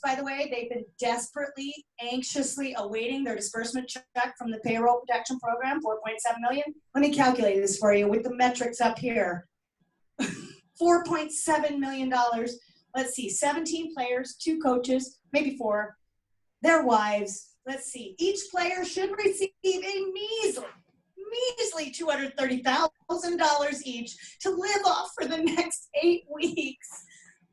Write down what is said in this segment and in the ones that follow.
by the way, they've been desperately, anxiously awaiting their disbursement check from the payroll protection program, $4.7 million. Let me calculate this for you with the metrics up here. $4.7 million. Let's see, 17 players, 2 coaches, maybe 4, their wives. Let's see, each player should receive a measly $230,000 each to live off for the next 8 weeks.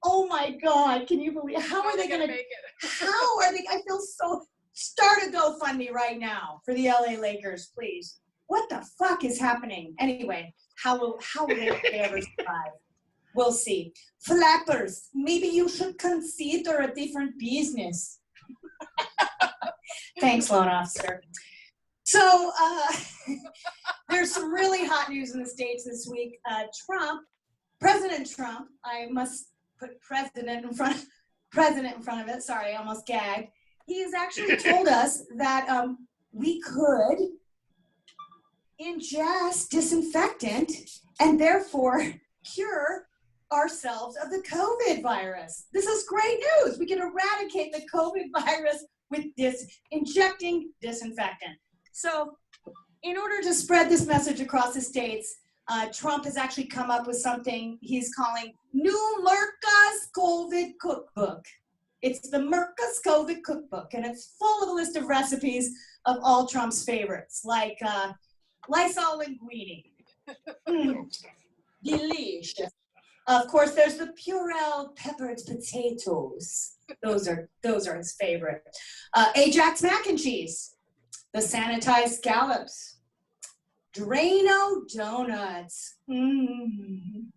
Oh my God, can you believe, how are they gonna make it? How are they, I feel so, start a GoFundMe right now for the LA Lakers, please. What the fuck is happening? Anyway, how will they ever survive? We'll see. Flappers, maybe you should consider a different business. Thanks, loan officer. So there's some really hot news in the States this week. President Trump, I must put president in front of it. Sorry, I almost gagged. He has actually told us that we could ingest disinfectant and therefore cure ourselves of the COVID virus. This is great news. We can eradicate the COVID virus with injecting disinfectant. So in order to spread this message across the states, Trump has actually come up with something he's calling New Murtha's COVID Cookbook. It's the Murtha's COVID Cookbook, and it's full of a list of recipes of all Trump's favorites, like Lysol linguine. Delicious. Of course, there's the Purell peppered potatoes. Those are his favorite. Ajax mac and cheese, the sanitized scallops, Drano donuts.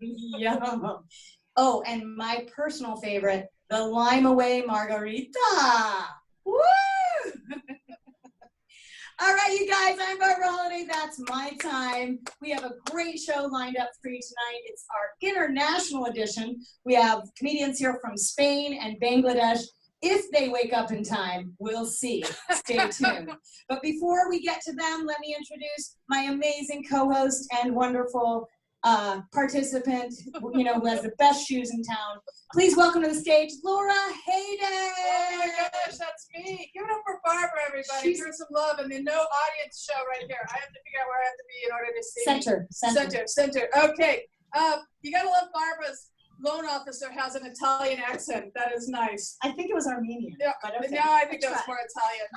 Yum. Oh, and my personal favorite, the lime away margarita. Woo! All right, you guys, I'm Barbara Holliday. That's my time. We have a great show lined up for you tonight. It's our international edition. We have comedians here from Spain and Bangladesh. If they wake up in time, we'll see. Stay tuned. But before we get to them, let me introduce my amazing co-host and wonderful participant, who has the best shoes in town. Please welcome to the stage, Laura Hayden. Oh my gosh, that's me. Give it up for Barbara, everybody. Give her some love in the no audience show right here. I have to figure out where I have to be in order to see. Center. Okay. You gotta love Barbara's loan officer has an Italian accent. That is nice. I think it was Armenian. Yeah, but okay. No, I think that was more Italian.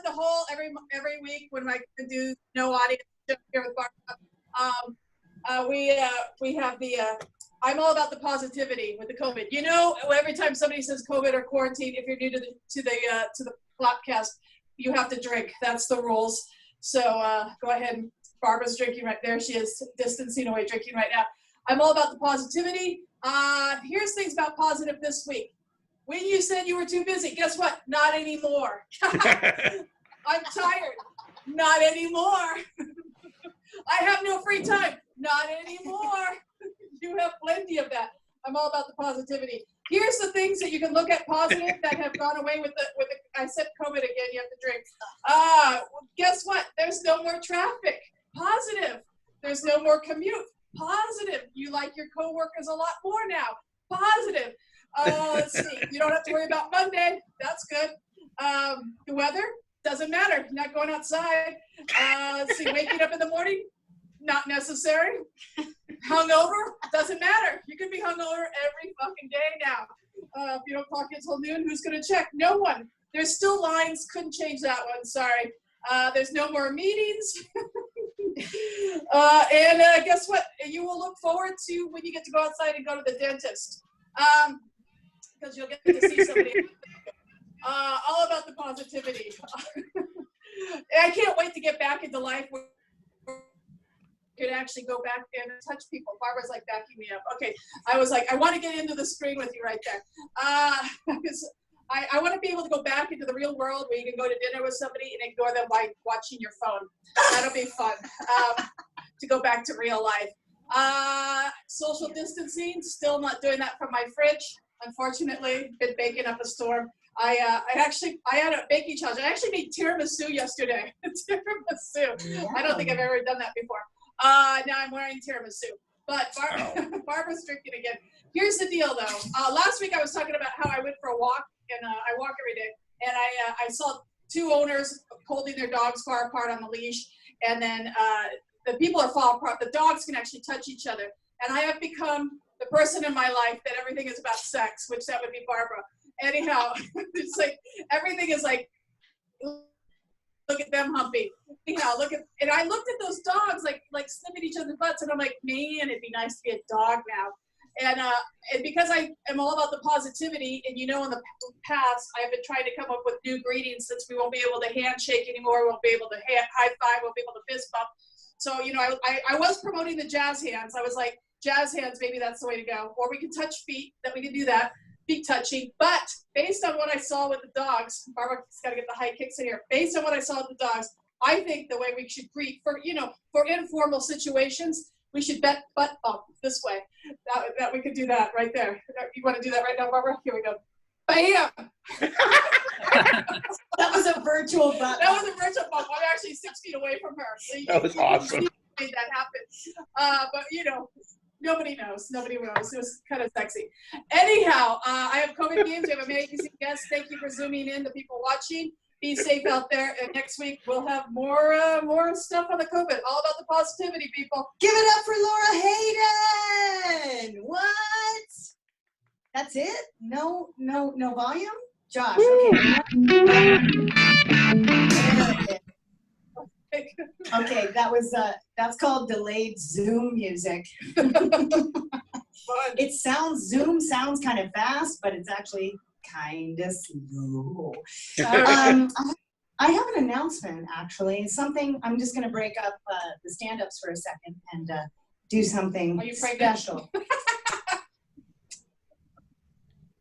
The whole every week when I do no audience show here with Barbara, we have the I'm all about the positivity with the COVID. Every time somebody says COVID or quarantine, if you're new to the FlappCast, you have to drink. That's the rules. So go ahead. Barbara's drinking right there. She is distancing away, drinking right now. I'm all about the positivity. Here's things about positive this week. When you said you were too busy, guess what? Not anymore. I'm tired. Not anymore. I have no free time. Not anymore. You have plenty of that. I'm all about the positivity. Here's the things that you can look at positive that have gone away with the I said COVID again, you have to drink. Guess what? There's no more traffic. Positive. There's no more commute. Positive. You like your coworkers a lot more now. Positive. Let's see. You don't have to worry about Monday. That's good. The weather doesn't matter. Not going outside. Let's see. Waking up in the morning, not necessary. Hungover doesn't matter. You can be hungover every fucking day now. If you don't clock until noon, who's going to check? No one. There's still lines. Couldn't change that one. Sorry. There's no more meetings. And guess what? You will look forward to when you get to go outside and go to the dentist. Because you'll get to see somebody. All about the positivity. I can't wait to get back into life where you could actually go back and touch people. Barbara's like backing me up. Okay. I was like, I want to get into the screen with you right there. Because I want to be able to go back into the real world where you can go to dinner with somebody and ignore them by watching your phone. That'll be fun to go back to real life. Social distancing, still not doing that from my fridge. Unfortunately, been baking up a storm. I had a baking challenge. I actually made tiramisu yesterday. Tiramisu. Yeah. I don't think I've ever done that before. Now I'm wearing tiramisu. But Barbara's drinking again. Here's the deal, though. Last week I was talking about how I went for a walk, and I walk every day, and I saw two owners holding their dogs far apart on the leash, and then the people are far apart. The dogs can actually touch each other, and I have become the person in my life that everything is about sex, which that would be Barbara. Anyhow, it's like everything is like, look at them humping. Anyhow, and I looked at those dogs like sniffing each other's butts, and I'm like, man, it'd be nice to be a dog now. And because I am all about the positivity, and in the past, I've been trying to come up with new greetings since we won't be able to handshake anymore, we won't be able to high five, won't be able to fist bump. So, I was promoting the jazz hands. I was like, jazz hands, maybe that's the way to go. Or we can touch feet, that we can do that, feet touching. But based on what I saw with the dogs, Barbara's got to get the high kicks in here. Based on what I saw with the dogs, I think the way we should greet for informal situations, we should butt bump this way. That we could do that right there. You want to do that right now, Barbara? Here we go. Bam! That was a virtual butt. That was a virtual bump. I'm actually 6 feet away from her. So that was awesome. Made that happen. But nobody knows. Nobody knows. It was kind of sexy. Anyhow, I have COVID games. We have amazing guests. Thank you for zooming in, the people watching. Be safe out there. And next week we'll have more stuff on the COVID. All about the positivity, people. Give it up for Laura Hayden. What? That's it? No volume? Josh, okay. Okay, that's called delayed Zoom music. Zoom sounds kind of fast, but it's actually kind of slow. I have an announcement, actually. Something, I'm just going to break up the stand-ups for a second and do something special.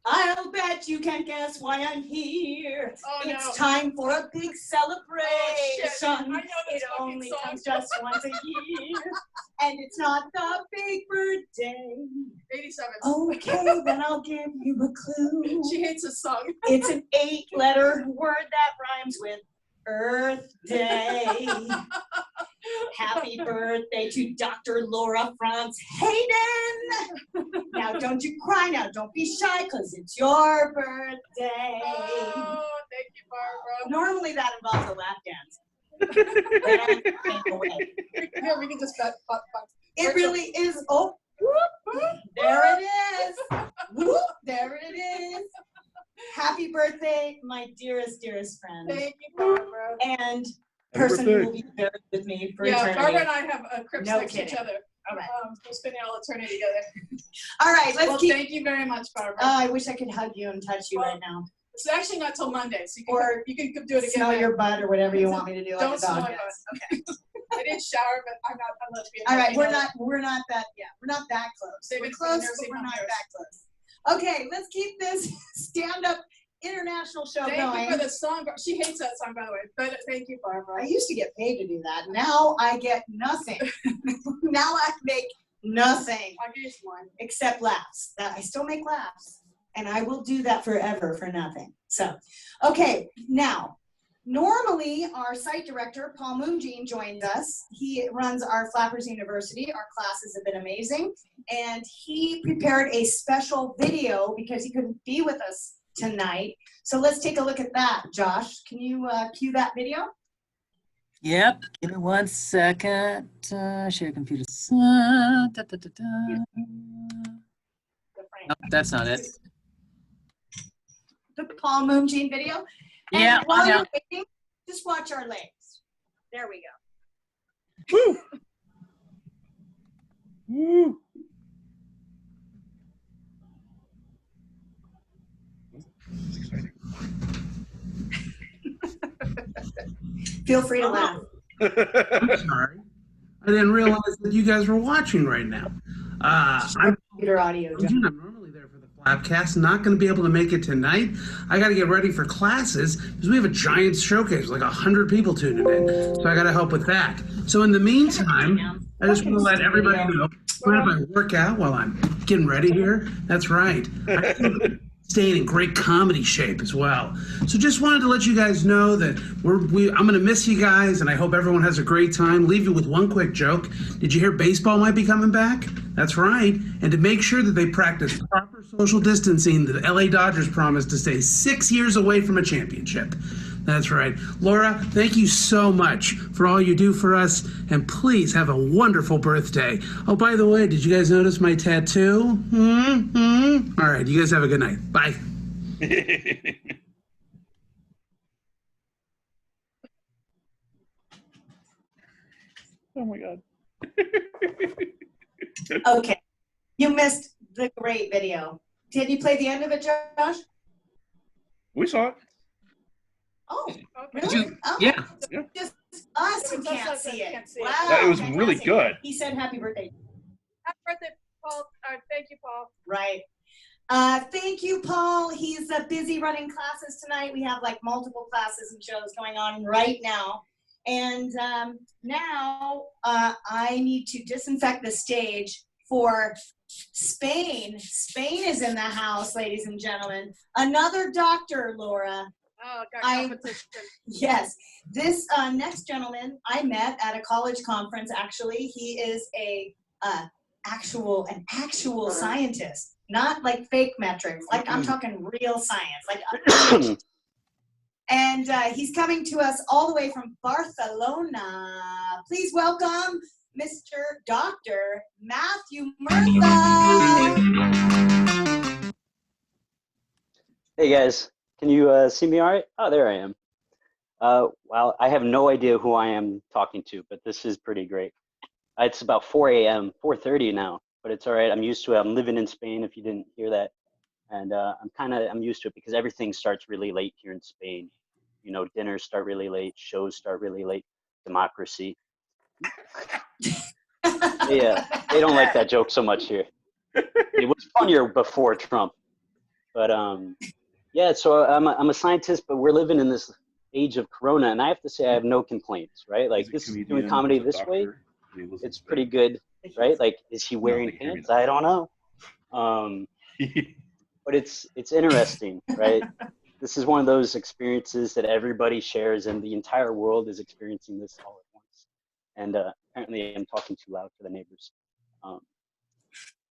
I'll bet you can't guess why I'm here. It's time for a big celebration. I know this it only song. comes just once a year. And it's not the big birthday. 87. Okay, then I'll give you a clue. She hates this song. It's an 8-letter word that rhymes with Earth Day. Happy birthday to Dr. Laura Franz Hayden. Now, don't you cry now. Don't be shy, because it's your birthday. Oh, thank you, Barbara. Normally, that involves a lap dance. Here, we can just butt. It really is. Oh, whoop, there it is. Whoop, there it is. Happy birthday, my dearest friend. Thank you, Barbara. And person who will be buried with me for eternity. Barbara and I have crypts next to each other. All right. We're spending all eternity together. All right, thank you very much, Barbara. I wish I could hug you and touch you right now. It's actually not till Monday, so you can do it again. Smell your butt or whatever you want me to do. Don't smell my butt. Okay. I didn't shower, but I'm lesbian. All right, we're not that close. We're close, but we're not that close. Okay, let's keep this stand-up international show going. Thank you for the song. She hates that song, by the way, but thank you, Barbara. I used to get paid to do that. Now I get nothing. Now I make nothing. I'll give you one. Except laughs. I still make laughs. And I will do that forever for nothing. So, okay, now, normally our site director, Paul Moonjean, joins us. He runs our Flappers University. Our classes have been amazing. And he prepared a special video because he couldn't be with us tonight. So let's take a look at that. Josh, can you cue that video? Yep. Give me 1 second. Share computer. Nope, that's not it. The Paul Moonjean video. Yeah. And while you're waiting, just watch our legs. There we go. Woo! Woo! Feel free to laugh. I'm sorry. I didn't realize that you guys were watching right now. I'm Computer audio. I'm normally there for the FlappCast. Not going to be able to make it tonight. I got to get ready for classes because we have a giant showcase, like 100 people tuning in. So I got to help with that. So in the meantime, I just want to let everybody know. Mind if I work out while I'm getting ready here? That's right. staying in great comedy shape as well. So just wanted to let you guys know that I'm going to miss you guys, and I hope everyone has a great time. Leave you with one quick joke. Did you hear baseball might be coming back? That's right. And to make sure that they practice proper social distancing, the LA Dodgers promised to stay 6 years away from a championship. That's right. Laura, thank you so much for all you do for us, and please have a wonderful birthday. Oh, by the way, did you guys notice my tattoo? All right, you guys have a good night. Bye. Oh my God. Okay, you missed the great video. Did you play the end of it, Josh? We saw it. Oh, Okay. really? Oh, Yeah. just us who It's can't us that see it. can't see it. Wow, Yeah, it was really fantastic. good. He said happy birthday. Happy birthday, Paul. Thank you, Paul. Right. Thank you, Paul. He's busy running classes tonight. We have like multiple classes and shows going on right now. And now I need to disinfect the stage for Spain. Spain is in the house, ladies and gentlemen. Another doctor, Laura. Oh, got competition. Yes. This next gentleman I met at a college conference, actually. He is an actual scientist, not like fake metrics. Like I'm talking real science. Like, and he's coming to us all the way from Barcelona. Please welcome Mr. Dr. Matthew Murtha. Hey guys, can you see me all right? Oh, there I am. Well, I have no idea who I am talking to, but this is pretty great. It's about 4 a.m., 4:30 now, but it's all right. I'm used to it. I'm living in Spain, if you didn't hear that. And I'm used to it because everything starts really late here in Spain. You know, dinners start really late, shows start really late, democracy. Yeah, they don't like that joke so much here. It was funnier before Trump. But yeah, so I'm a scientist, but we're living in this age of Corona, and I have to say I have no complaints, right? Like this doing comedy this way, it's pretty good, right? Like, is he wearing pants? I don't know. But it's interesting, right? This is one of those experiences that everybody shares, and the entire world is experiencing this all at once. And apparently, I'm talking too loud for the neighbors.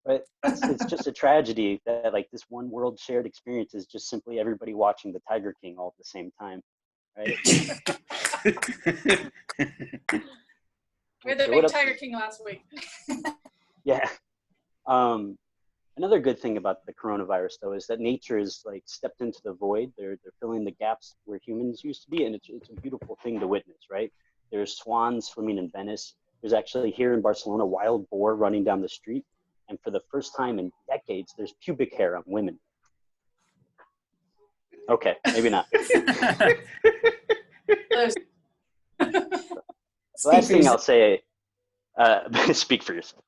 But it's just a tragedy that like this one world shared experience is just simply everybody watching the Tiger King all at the same time, right? We had the big Tiger King last week. Yeah. Another good thing about the coronavirus, though, is that nature is like stepped into the void. They're filling the gaps where humans used to be, and it's a beautiful thing to witness, right? There's swans swimming in Venice. There's actually here in Barcelona wild boar running down the street, and for the first time in decades, there's pubic hair on women. Okay, maybe not. Last thing I'll say, speak for yourself.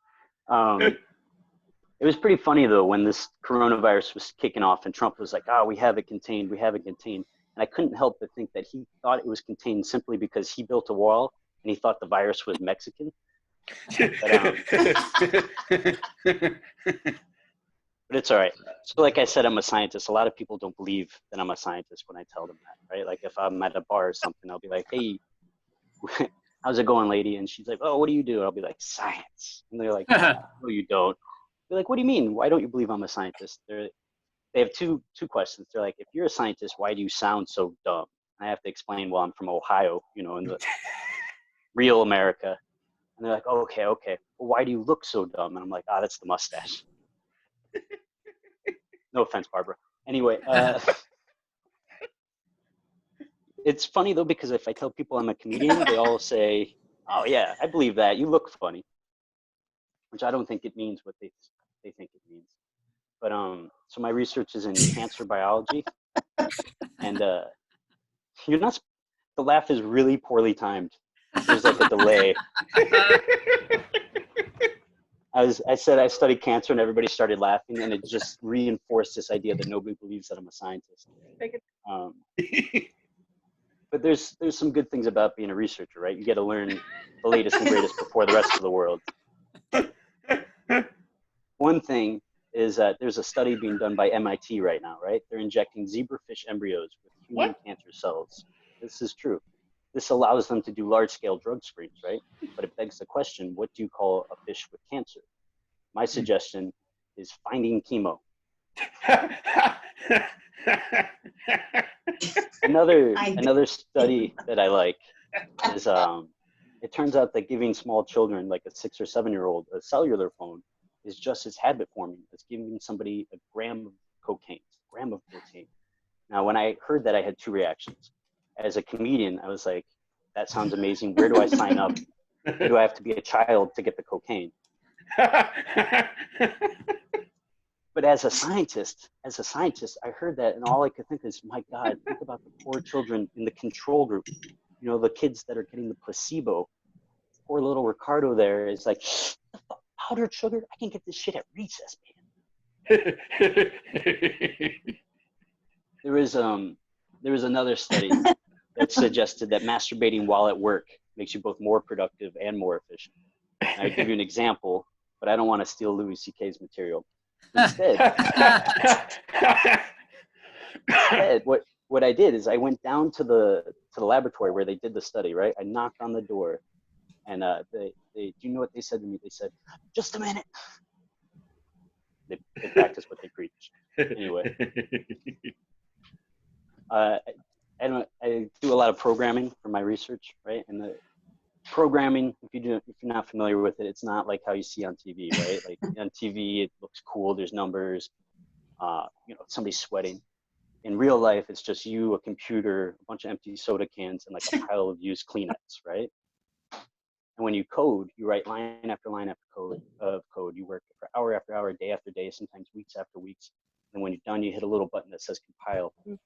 It was pretty funny, though, when this coronavirus was kicking off and Trump was like, we have it contained, we have it contained. And I couldn't help but think that he thought it was contained simply because he built a wall and he thought the virus was Mexican. But it's all right. So like I said, I'm a scientist. A lot of people don't believe that I'm a scientist when I tell them that, right? Like if I'm at a bar or something, I'll be like, hey, how's it going, lady? And she's like, oh, what do you do? I'll be like, science. And they're like, no, you don't. They're like, what do you mean? Why don't you believe I'm a scientist? They have two questions. They're like, if you're a scientist, why do you sound so dumb? I have to explain, well, I'm from Ohio, in the real America. And they're like, okay. Well, why do you look so dumb? And I'm like, that's the mustache. No offense, Barbara. Anyway, it's funny, though, because if I tell people I'm a comedian, they all say, oh, yeah, I believe that. You look funny. Which I don't think it means what they think it means. But so my research is in cancer biology. And you're not, the laugh is really poorly timed. There's like a delay. I said I studied cancer and everybody started laughing, and it just reinforced this idea that nobody believes that I'm a scientist. But there's some good things about being a researcher, right? You get to learn the latest and greatest before the rest of the world. One thing is that there's a study being done by MIT right now, right? They're injecting zebrafish embryos with human cancer cells. This is true. This allows them to do large-scale drug screens, right? But it begs the question, what do you call a fish with cancer? My suggestion is finding chemo. Another study that I like is it turns out that giving small children, like a 6 or 7-year-old, a cellular phone is just as habit forming as giving somebody a gram of cocaine. Now, when I heard that, I had two reactions. As a comedian, I was like, that sounds amazing. Where do I sign up? Do I have to be a child to get the cocaine? But as a scientist, I heard that, and all I could think is, my God, think about the poor children in the control group. You know, the kids that are getting the placebo. Poor little Ricardo there is like, powdered sugar? I can get this shit at recess, man. There was another study that suggested that masturbating while at work makes you both more productive and more efficient. And I'll give you an example, but I don't want to steal Louis C.K.'s material. Instead, what I did is I went down to the laboratory where they did the study, right? I knocked on the door, and they do you know what they said to me? They said, "Just a minute." They practice what they preach. Anyway, I do a lot of programming for my research, right? And the programming, if you're not familiar with it, it's not like how you see on TV, right? Like on TV, it looks cool. There's numbers, somebody's sweating. In real life, it's just you, a computer, a bunch of empty soda cans, and like a pile of used Kleenex, right? And when you code, you write line after line after code. You work for hour after hour, day after day, sometimes weeks after weeks. And when you're done, you hit a little button that says compile. When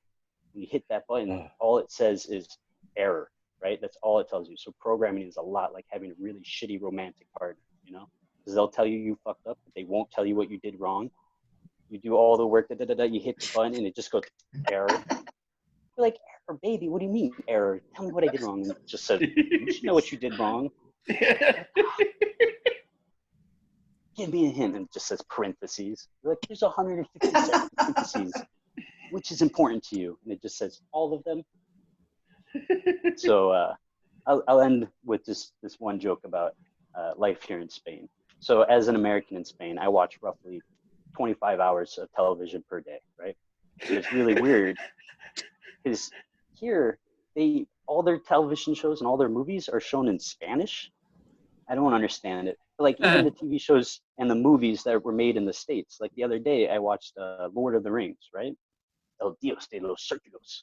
you hit that button, all it says is error, right? That's all it tells you. So programming is a lot like having a really shitty romantic partner, you know? Because they'll tell you fucked up, but they won't tell you what you did wrong. You do all the work, you hit the button, and it just goes, error. You're like, error, baby, what do you mean, error? Tell me what I did wrong. And it just says, you should know what you did wrong. Give me a hint, and it just says parentheses. You're like, there's 157 parentheses. Which is important to you? And it just says all of them. So I'll end with this one joke about life here in Spain. So as an American in Spain, I watch roughly 25 hours of television per day, right? And it's really weird because here all their television shows and all their movies are shown in Spanish. I don't understand it. But like even the TV shows and the movies that were made in the States. Like the other day, I watched Lord of the Rings, right? El Dios de los Círculos.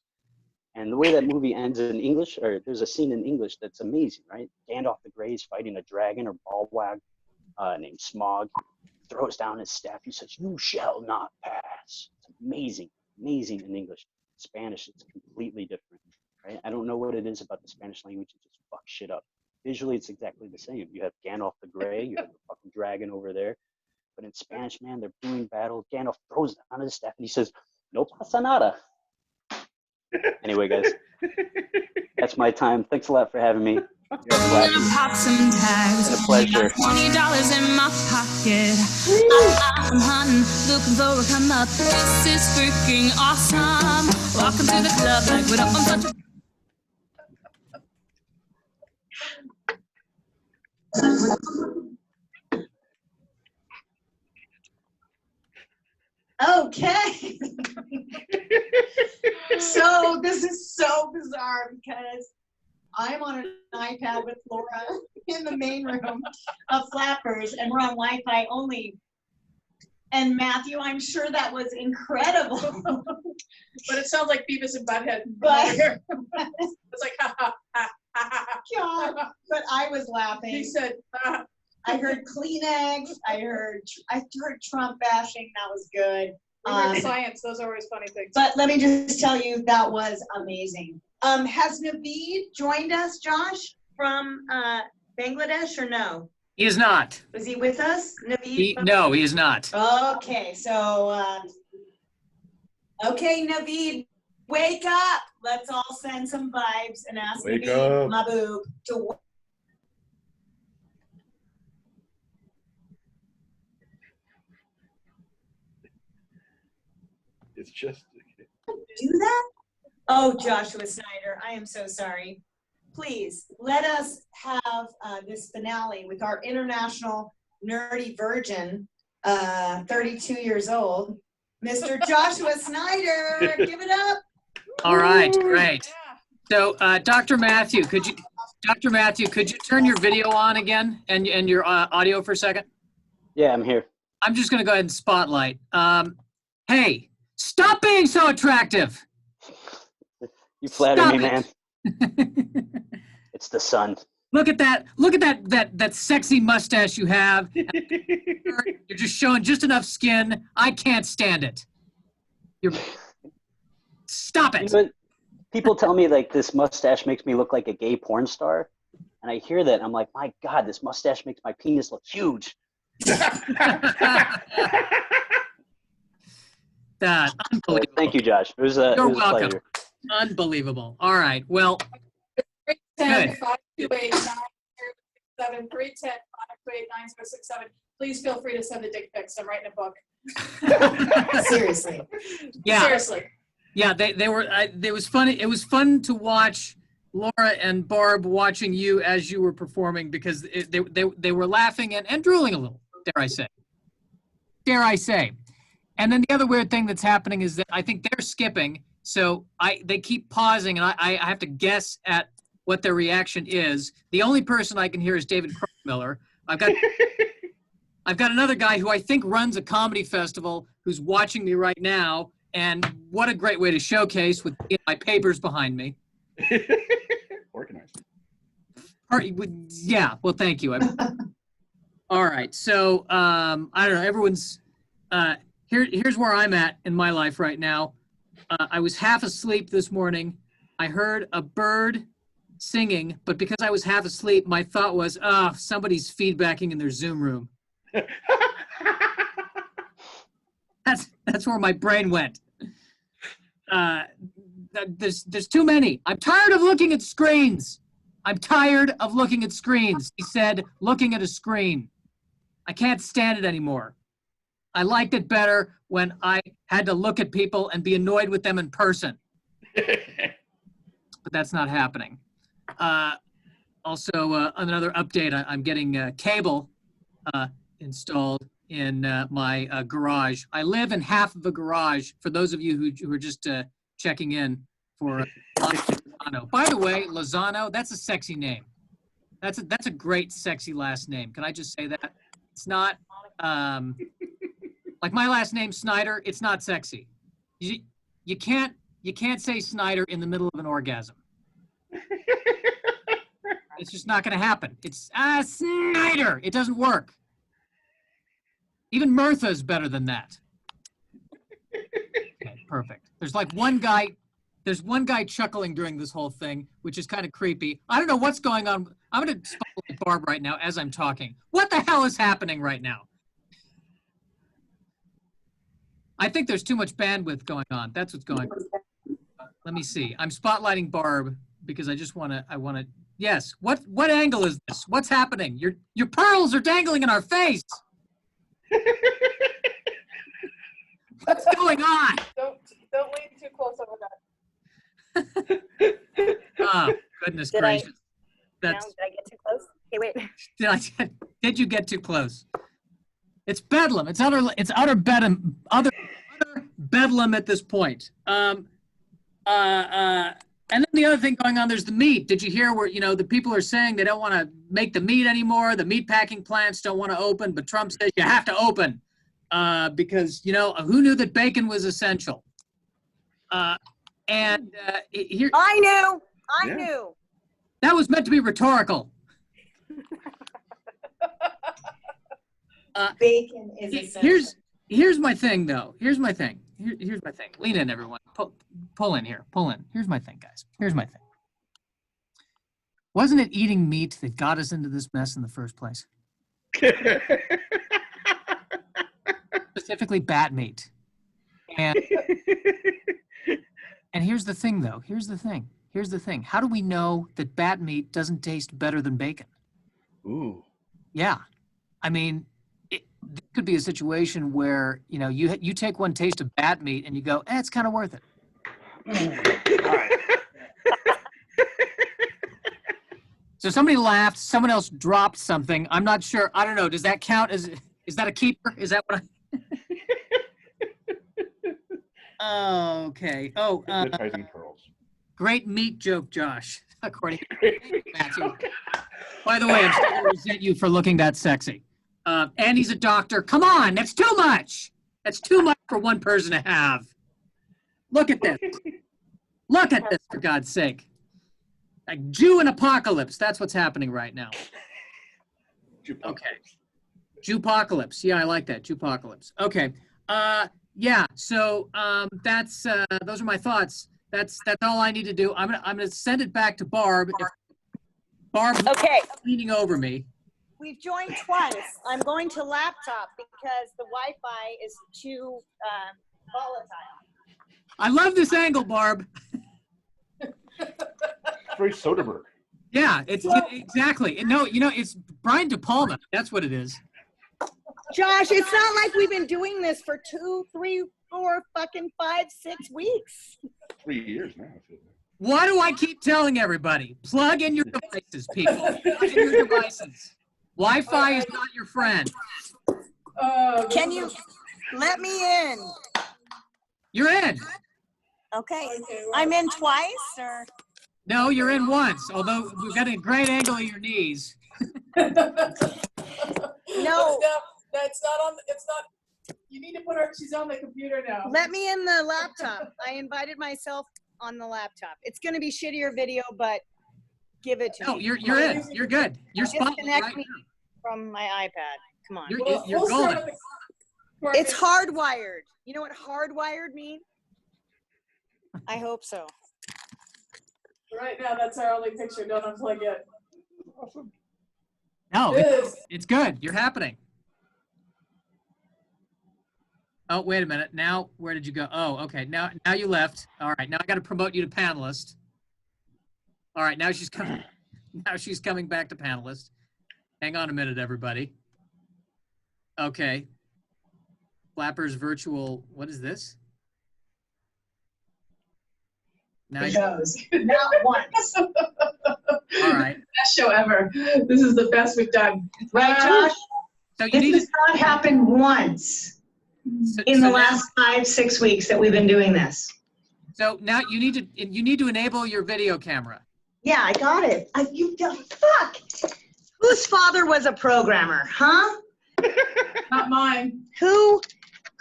And the way that movie ends in English, or there's a scene in English that's amazing, right? Gandalf the Grey is fighting a dragon or ballwag named Smog. Throws down his staff. He says, "You shall not pass." It's amazing, amazing in English. Spanish, it's completely different, right? I don't know what it is about the Spanish language. It just fucks shit up. Visually, it's exactly the same. You have Gandalf the Grey. You have the fucking dragon over there. But in Spanish, man, they're doing battle. Gandalf throws down his staff and he says, "No pasa nada." Anyway, guys, that's my time. Thanks a lot for having me. Pop some tags. It's a pleasure. $20 in my pocket. I'm hunting, looking for a come up. This is freaking awesome. Walking to the club like what up? I'm such a Okay. So this is so bizarre because I'm on an iPad with Laura in the main room of Flappers, and we're on Wi-Fi only. And Matthew, I'm sure that was incredible. But it sounds like Beavis and Butthead. But It's like, ha, ha, ha, ha, ha. God, but I was laughing. He said, I heard Kleenex. I heard Trump bashing. That was good. we learned science. Those are always funny things. But let me just tell you, that was amazing. Has Naveed joined us, Josh, from Bangladesh, or no? He is not. Was he with us, Naveed? No, he is not. Okay, so, okay, Naveed, wake up. Let's all send some vibes and ask Wake Naveed up. Mabhub to It's just. Do that? Oh, Joshua Snyder, I am so sorry. Please let us have this finale with our international nerdy virgin, 32 years old, Mr. Joshua Snyder. Give it up. All right, great. Yeah. So, Dr. Matthew, could you turn your video on again and your audio for a second? Yeah, I'm here. I'm just going to go ahead and spotlight. Hey, stop being so attractive. You flatter Stop me, man. it. It's the sun. Look at that. Look at that sexy mustache you have. You're just showing just enough skin. I can't stand it. Stop You it. know what? People tell me like this mustache makes me look like a gay porn star, and I hear that and I'm like, my God, this mustache makes my penis look huge. Unbelievable. Thank you, Josh. It was a You're it was a welcome. pleasure. Unbelievable. All right. Well, 310 528 907 310 528 9067. Please feel free to send the dick pics. I'm writing a book. Seriously. yeah. Seriously. Yeah, they were. It was funny. It was fun to watch Laura and Barb watching you as you were performing because they were laughing and drooling a little. Dare I say? And then the other weird thing that's happening is that I think they're skipping, so they keep pausing, and I have to guess at what their reaction is. The only person I can hear is David Miller. I've got another guy who I think runs a comedy festival who's watching me right now. And what a great way to showcase with my papers behind me. Organized. Yeah, well, thank you. All right, so I don't know. Everyone's here's where I'm at in my life right now. I was half asleep this morning. I heard a bird singing, but because I was half asleep, my thought was, somebody's feedbacking in their Zoom room. That's where my brain went. There's too many. I'm tired of looking at screens. He said, looking at a screen. I can't stand it anymore. I liked it better when I had to look at people and be annoyed with them in person. But that's not happening. Also, another update, I'm getting cable installed in my garage. I live in half of a garage, for those of you who are just checking in for Lozano. By the way, Lozano, that's a sexy name. That's a great sexy last name. Can I just say that? It's not, like my last name, Snyder, it's not sexy. You can't say Snyder in the middle of an orgasm. It's just not gonna happen. It's Snyder, it doesn't work. Even Murtha is better than that. Okay, perfect. There's one guy chuckling during this whole thing, which is kind of creepy. I don't know what's going on. I'm going to spotlight Barb right now as I'm talking. What the hell is happening right now? I think there's too much bandwidth going on. That's what's going on. Let me see. I'm spotlighting Barb because I just want to, yes. What angle is this? What's happening? Your pearls are dangling in our face. What's going on? Don't lean too close over that. Oh, goodness gracious. Did I get too close? Okay, wait. Did you get too close? It's bedlam. It's utter bedlam at this point. And then the other thing going on, there's the meat. Did you hear where, the people are saying they don't want to make the meat anymore? The meat packing plants don't want to open, but Trump says you have to open because, who knew that bacon was essential? Here, I knew. That was meant to be rhetorical. Bacon is essential. Here's my thing, though. Here's my thing. Lean in, everyone. Pull in here. Pull in. Here's my thing, guys. Here's my thing. Wasn't it eating meat that got us into this mess in the first place? Specifically bat meat. And here's the thing, though. Here's the thing. How do we know that bat meat doesn't taste better than bacon? Ooh. Yeah. I mean, this could be a situation where, you know, you take one taste of bat meat and you go, it's kind of worth it. So somebody laughed, someone else dropped something. I'm not sure. I don't know. Does that count as, is that a keeper? Is that what I? Okay. Oh, Advertising pearls. great meat joke, Josh, according to Matthew. By the way, I'm still going to resent you for looking that sexy. And he's a doctor. Come on, that's too much. That's too much for one person to have. Look at this. Look at this, for God's sake. Like Jew and apocalypse. That's what's happening right now. Okay. Jewpocalypse. Yeah, I like that. Jewpocalypse. Okay. Yeah. So that's those are my thoughts. That's all I need to do. I'm gonna send it back to Barb. If Barb's Okay. leaning over me. We've joined twice. I'm going to laptop because the Wi-Fi is too volatile. I love this angle, Barb. Very Soderbergh. Yeah, it's exactly. No, you know, it's Brian De Palma. That's what it is. Josh, it's not like we've been doing this for 2, 3, 4, fucking 5, 6 weeks. 3 years now. I feel like. Why do I keep telling everybody? Plug in your devices, people. Plug in your devices. Wi-Fi is not your friend. Can you let me in? You're in. Okay. I'm in twice, or? No, you're in once, although we've got a great angle of your knees. No. That's not on, it's not, you need to put her, she's on the computer now. Let me in the laptop. I invited myself on the laptop. It's going to be shittier video, but give it to No, me. you're in. You're good. You're spotlight Disconnect right me now. from my iPad. Come on. You're We'll start golden. with the- It's hardwired. You know what hardwired means? I hope so. Right now, that's our only picture. Don't unplug it. Awesome. No, It is. it's good. You're happening. Oh, wait a minute. Now, where did you go? Oh, okay. Now you left. All right. Now I got to promote you to panelist. All right. Now she's coming. Now she's coming back to panelist. Hang on a minute, everybody. Okay. Flapper's virtual. What is this? Now you, Shows. Not once. all right. Best show ever. This is the best we've done. Right, Josh? So you This need has not happened once in the last 5, 6 weeks that we've been doing this. So now you need to enable your video camera. Yeah, I got it. Fuck. Whose father was a programmer, huh? Not mine. Who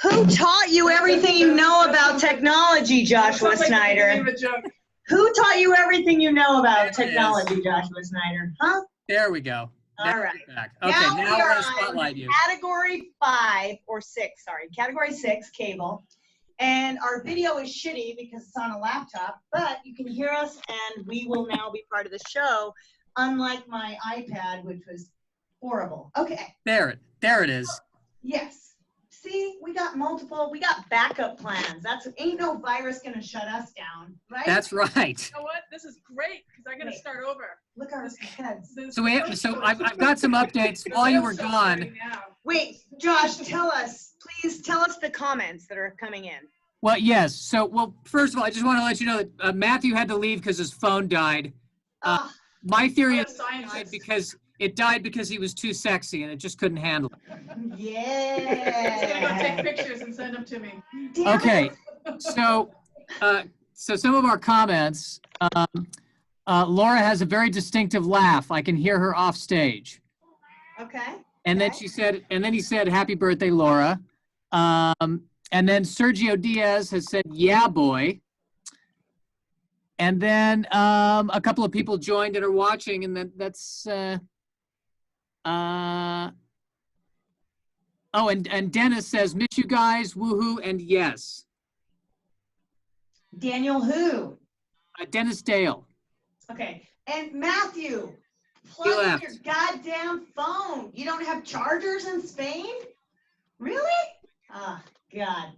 taught you everything you know about technology, Joshua Sounds like Snyder? you gave a joke. Who taught you everything you know about There it is. technology, Joshua Snyder? Huh? There we go. All Now right. we're back. Okay, Now now we we're are going to spotlight you. Category 5 or 6, sorry. Category 6, cable. And our video is shitty because it's on a laptop, but you can hear us and we will now be part of the show, unlike my iPad, which was horrible. Okay. There it is. Yes. See, we got backup plans. Ain't no virus gonna shut us down, right? That's right. You know what? This is great because I'm going to start over. Look at our heads. So I've got some updates while you were gone. Wait, Josh, please tell us the comments that are coming in. Well, yes. So, first of all, I just want to let you know that Matthew had to leave because his phone died. My theory is it died because he was too sexy and it just couldn't handle it. Yeah. He's going to go take pictures and send them to me. Okay. So some of our comments. Laura has a very distinctive laugh. I can hear her off stage. Okay. And then he said, "Happy birthday, Laura." And then Sergio Diaz has said, "Yeah, boy." And then a couple of people joined and are watching, and that's oh, and Dennis says, "Miss you guys, woohoo, and yes." Daniel who? Dennis Dale. Okay. And Matthew, He plug in left. your goddamn phone. You don't have chargers in Spain? Really? Ah, God.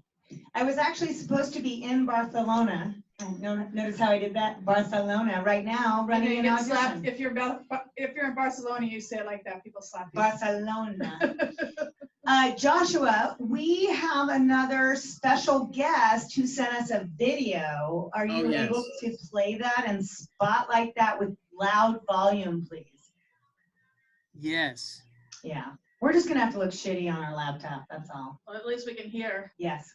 I was actually supposed to be in Barcelona. Notice how I did that? Barcelona right now, running You an get slapped. audition. If you're in Barcelona, you say it like that. People slap you. Barcelona. Joshua, we have another special guest who sent us a video. Are you yes. able to play that and spotlight that with loud volume, please? Yes. Yeah. We're just going to have to look shitty on our laptop. That's all. Well, at least we can hear. Yes.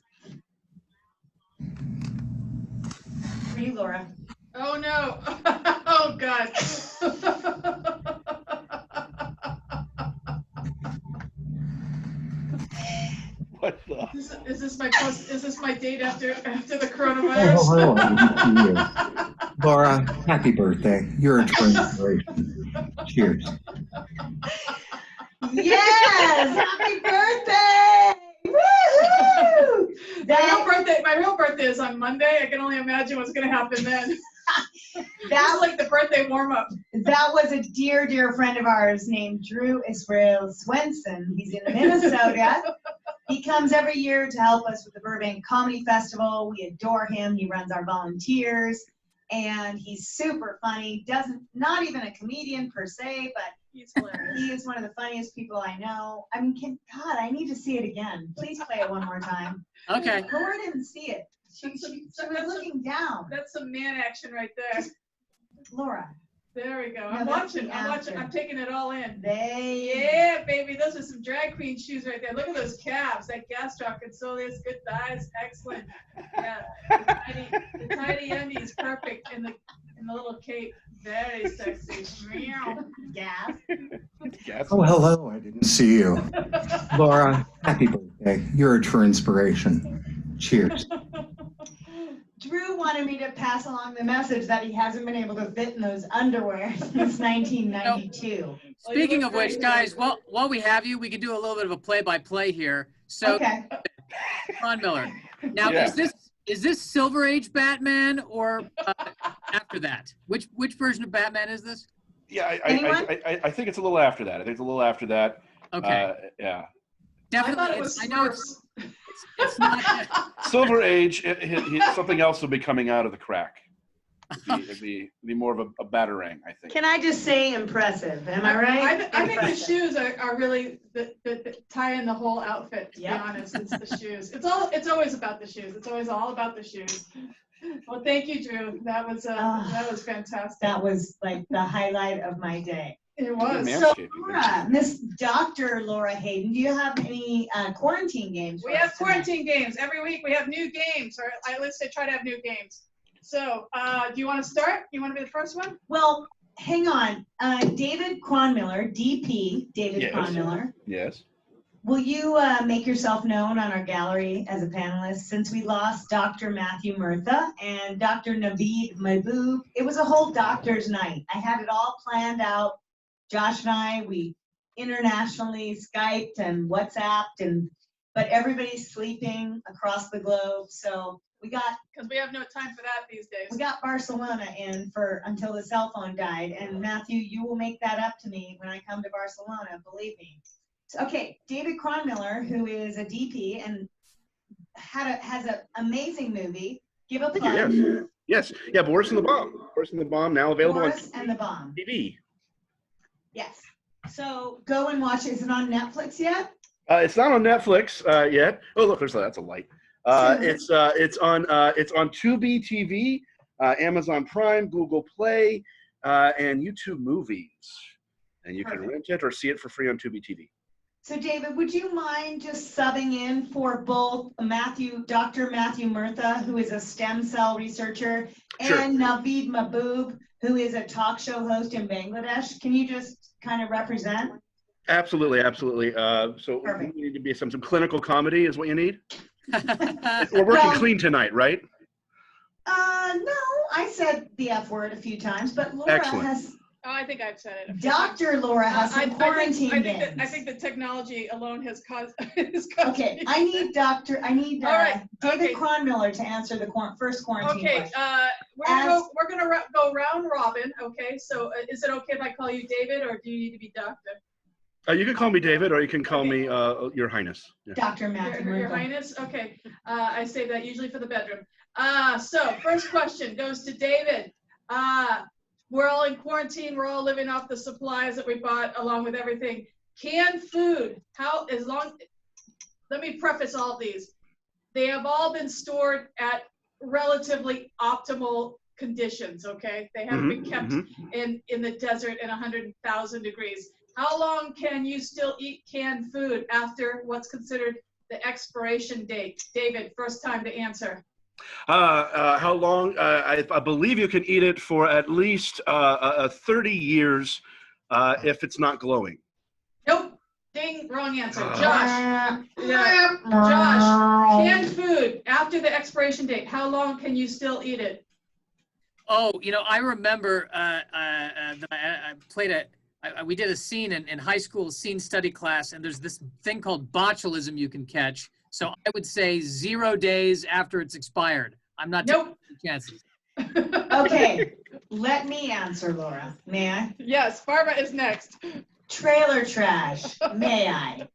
For you, Laura. Oh no. Oh God. What the? Is this my date after the coronavirus? Oh, hello. Laura, happy birthday. You're a true inspiration. Cheers. Yes! Happy birthday! Woo-hoo! My real birthday is on Monday. I can only imagine what's going to happen then. That was like the birthday warm-up. That was a dear, dear friend of ours named Drew Israel Swenson. He's in Minnesota. He comes every year to help us with the Burbank Comedy Festival. We adore him. He runs our volunteers, and he's super funny. Not even a comedian per se, but he's hilarious. He is one of the funniest people I know. I mean, God, I need to see it again. Please play it one more time. Okay. Laura didn't see it. She was looking down. That's some man action right there. Laura. There we go. No, I'm that's watching. the I'm watching. actor. I'm taking it all in. Yeah, baby. Those are some drag queen shoes right there. Look at those calves. That gastroc and soleus, good thighs, excellent. Yeah. The tiny undies, perfect. In the little cape, very sexy. Meow. Gas. Oh, hello. I didn't see you. Laura, happy birthday. You're a true inspiration. Cheers. Drew wanted me to pass along the message that he hasn't been able to fit in those underwear since 1992. Speaking of which, guys, while we have you, we can do a little bit of a play-by-play here. So, okay. Ron Miller. Now, Yeah. is this Silver Age Batman or after that? Which version of Batman is this? Yeah, I think it's a little after that. I think it's a little after that. Okay. Yeah. Definitely. I thought it was I know worse. it's not. Silver Age, something else will be coming out of the crack. It'd be more of a batarang, I think. Can I just say impressive? Am I right? I think the shoes are really the tie in the whole outfit, to be honest. It's the shoes. It's always about the shoes. It's always all about the shoes. Well, thank you, Drew. That was fantastic. That was like the highlight of my day. It was. So, Laura, Miss Dr. Laura Hayden, do you have any quarantine games? We have quarantine games. Every week we have new games, or at least I try to have new games. So, do you want to start? You want to be the first one? Well, hang on. David Kronmiller, DP, David Yes. Kronmiller. Yes. Will you make yourself known on our gallery as a panelist? Since we lost Dr. Matthew Murtha and Dr. Naveed Mabhub, it was a whole doctor's night. I had it all planned out. Josh and I, we internationally Skyped and WhatsApped, but everybody's sleeping across the globe. So we got, because we have no time for that these days. We got Barcelona in until the cell phone died. And Matthew, you will make that up to me when I come to Barcelona, believe me. So, okay, David Kronmiller, who is a DP and has an amazing movie. Give a plug. Yes. Yeah, Boris and the Bomb. Boris and the Bomb now available Boris on and the Bomb. TV. Yes. So go and watch it. Is it on Netflix yet? It's not on Netflix yet. Oh, look, that's a light. It's on Tubi TV, Amazon Prime, Google Play, and YouTube Movies, and you can rent it or see it for free on Tubi TV. So David, would you mind just subbing in for both Dr. Matthew Murtha, who is a stem cell researcher, and Naveed Mabhub, who is a talk show host in Bangladesh? Can you just kind of represent? Absolutely. So Perfect. you need to be some clinical comedy is what you need. We're working clean tonight, right? No, I said the F word a few times, but Laura has. Oh, I think I've said it. Dr. Laura has some quarantine games. I think the technology alone has caused. Okay, I need David Kronmiller to answer the first quarantine question. We're gonna go round robin. Okay, so is it okay if I call you David, or do you need to be Doctor? You can call me David, or you can call me Your Highness. Yeah. Dr. Matthew Your Highness. Okay, I save that usually for the bedroom. So first question goes to David. We're all in quarantine. We're all living off the supplies that we bought along with everything. Canned food. let me preface all these. They have all been stored at relatively optimal conditions, okay? They haven't been kept in the desert in 100,000 degrees. How long can you still eat canned food after what's considered the expiration date? David, first time to answer. How long? I believe you can eat it for at least 30 years if it's not glowing. Nope. Ding, wrong answer. Josh. Yeah. Josh, canned food after the expiration date, how long can you still eat it? Oh, I remember that I played we did a scene in high school scene study class, and there's this thing called botulism you can catch. So I would say 0 days after it's expired. I'm not taking chances. Okay, let me answer, Laura. May I? Yes, Barbara is next. Trailer trash. May I?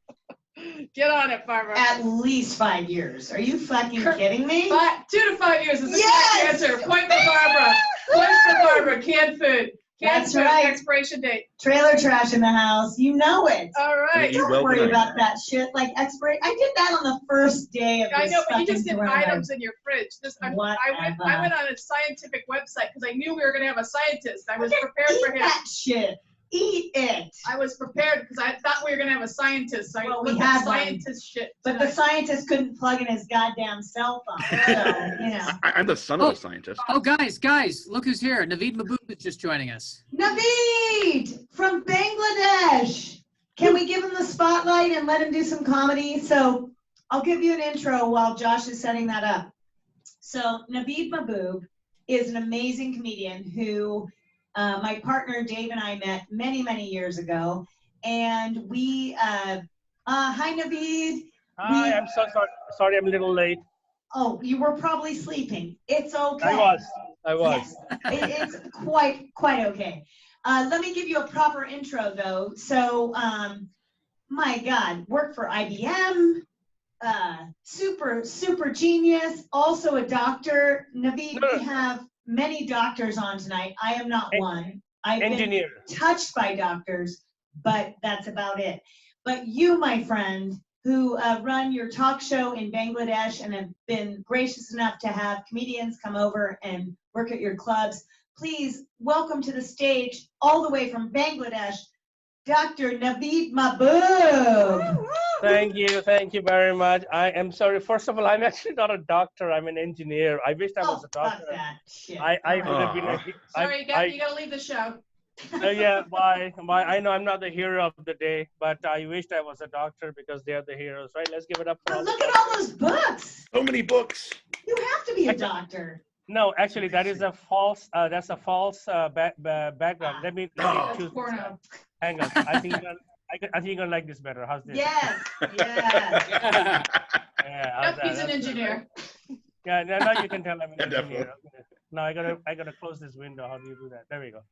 Get on it, Barbara. At least 5 years. Are you fucking kidding me? 2 to 5 years is the correct answer. Point for Barbara. Point for Barbara. Canned food. Canned food. right. Expiration date. Trailer trash in the house. You know it. All right. Don't worry about that shit. Like expiration. I did that on the first day of this. I know, but you just did coronavirus. items in your fridge. I went on a scientific website because I knew we were going to have a scientist. I was prepared for him. That shit. Eat it. I was prepared because I thought we were going to have a scientist. So Well, I we looked had at scientist shit. But the scientist couldn't plug in his goddamn cell phone. So, I'm the son of a scientist. Oh, guys, look who's here. Naveed Mabhub is just joining us. Naveed from Bangladesh. Can we give him the spotlight and let him do some comedy? So I'll give you an intro while Josh is setting that up. So Naveed Mabhub is an amazing comedian who my partner Dave and I met many, many years ago. And we, hi Naveed. Hi, I'm so sorry I'm a little late. Oh, you were probably sleeping. It's okay. I was. Yes, it's quite okay. Let me give you a proper intro though. So, my God, worked for IBM, super genius, also a doctor. Naveed, we have many doctors on tonight. I am not one. I've been touched by doctors, but that's about it. But you, my friend, who run your talk show in Bangladesh and have been gracious enough to have comedians come over and work at your clubs, please welcome to the stage, all the way from Bangladesh, Dr. Naveed Mabhub. Thank you very much. I am sorry. First of all, I'm actually not a doctor. I'm an engineer. I wish I was a doctor. Fuck that shit. I would have been. Sorry, you got to leave the show. Yeah, why? I know I'm not the hero of the day, but I wished I was a doctor because they're the heroes, right? Let's give it up for all. Look at all those books. So many books. You have to be a doctor. No, actually, that is a false. That's a false background. Let me choose. Porno. Hang on. I think you're gonna like this better. How's this? Yes. Yeah. Yep, he's an engineer. Yeah. Now you can tell I'm an engineer. Definitely. Now I gotta close this window. How do you do that? There we go.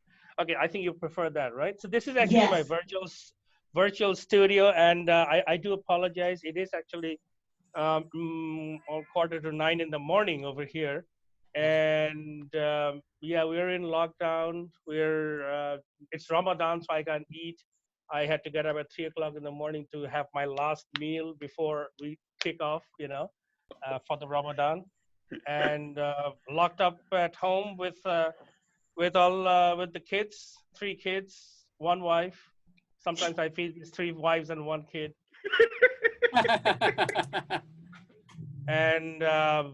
Okay, I think you prefer that, right? So this is actually my virtual studio, and I do apologize. It is actually on 8:45 in the morning over here, and we're in lockdown. It's Ramadan, so I can't eat. I had to get up at 3 o'clock in the morning to have my last meal before we kick off, for the Ramadan, and locked up at home with the kids, 3 kids, 1 wife. Sometimes I feed these 3 wives and 1 kid. And